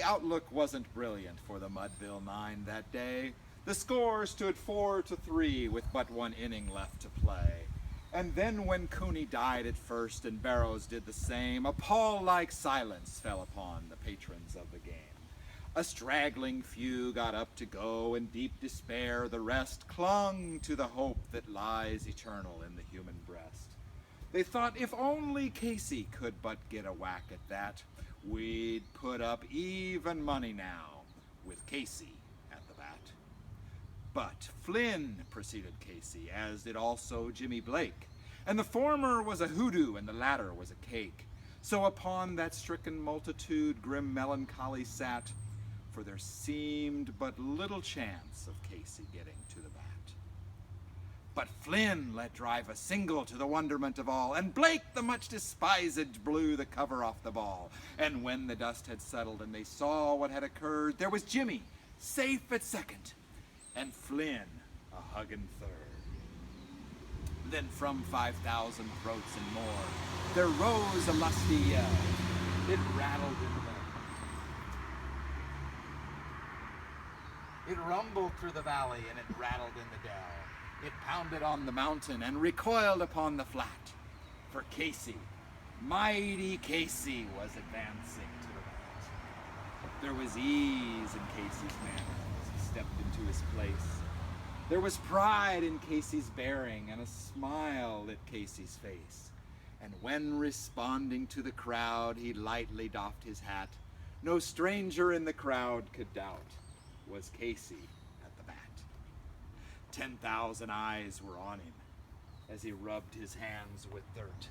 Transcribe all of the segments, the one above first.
outlook wasn't brilliant for the Mudville Nine that day. The score stood 4-3 with but one inning left to play. And then when Cooney died at first and Barrows did the same, a pall-like silence fell upon the patrons of the game. A straggling few got up to go in deep despair. The rest clung to the hope that lies eternal in the human breast. They thought if only Casey could but get a whack at that, we'd put up even money now with Casey at the bat. But Flynn preceded Casey, as did also Jimmy Blake, and the former was a hoodoo and the latter was a cake. So upon that stricken multitude grim melancholy sat, for there seemed but little chance of Casey getting to the bat. But Flynn let drive a single to the wonderment of all, and Blake the much despised blew the cover off the ball. And when the dust had settled and they saw what had occurred, there was Jimmy safe at second, and Flynn a huggin' third. Then from 5,000 throats and more, there rose a lusty yell. It rattled in the It rumbled through the valley and it rattled in the dell. It pounded on the mountain and recoiled upon the flat. For Casey, mighty Casey, was advancing to the bat. There was ease in Casey's manner as he stepped into his place. There was pride in Casey's bearing and a smile at Casey's face. And when responding to the crowd, he lightly doffed his hat, no stranger in the crowd could doubt was Casey at the bat. 10,000 eyes were on him as he rubbed his hands with dirt.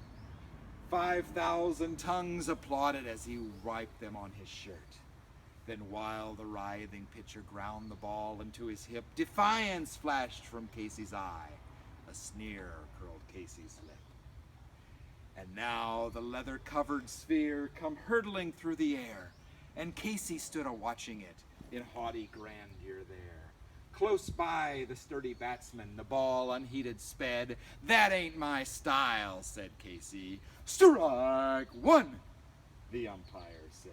5,000 tongues applauded as he wiped them on his shirt. Then while the writhing pitcher ground the ball into his hip, defiance flashed from Casey's eye. A sneer curled Casey's lip. And now the leather-covered sphere come hurtling through the air, and Casey stood a-watching it in haughty grandeur there. Close by the sturdy batsman, the ball unheeded sped. That ain't my style, said Casey. Strike one, the umpire said.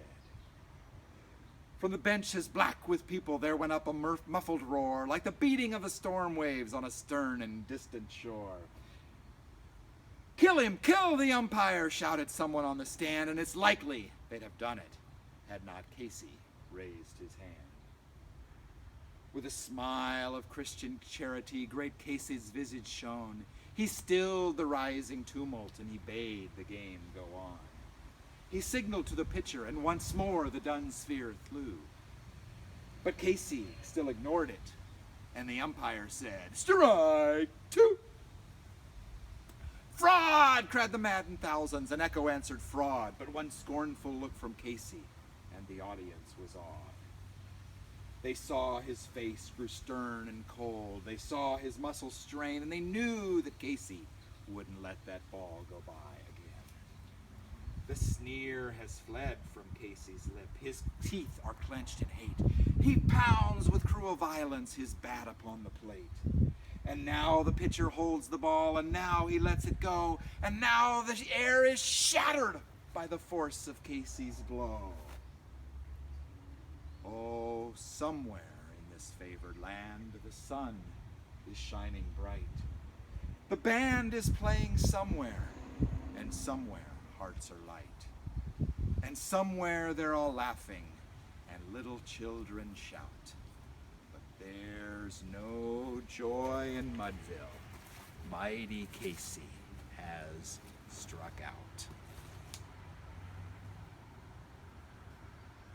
From the benches black with people there went up a muffled roar, like the beating of the storm waves on a stern and distant shore. Kill him, kill the umpire, shouted someone on the stand, and it's likely they'd have done it had not Casey raised his hand. With a smile of Christian charity, great Casey's visage shone. He stilled the rising tumult, and he bade the game go on. He signaled to the pitcher, and once more the dun sphere flew. But Casey still ignored it, and the umpire said, "Strike two!" "Fraud!" cried the maddened thousands. An echo answered fraud, but one scornful look from Casey, and the audience was awed. They saw his face grew stern and cold. They saw his muscles strain, and they knew that Casey wouldn't let that ball go by again. The sneer has fled from Casey's lip. His teeth are clenched in hate. He pounds with cruel violence his bat upon the plate. And now the pitcher holds the ball, and now he lets it go, and now the air is shattered by the force of Casey's blow. Oh, somewhere in this favored land, the sun is shining bright. The band is playing somewhere, and somewhere hearts are light. And somewhere they're all laughing, and little children shout. But there's no joy in Mudville. Mighty Casey has struck out.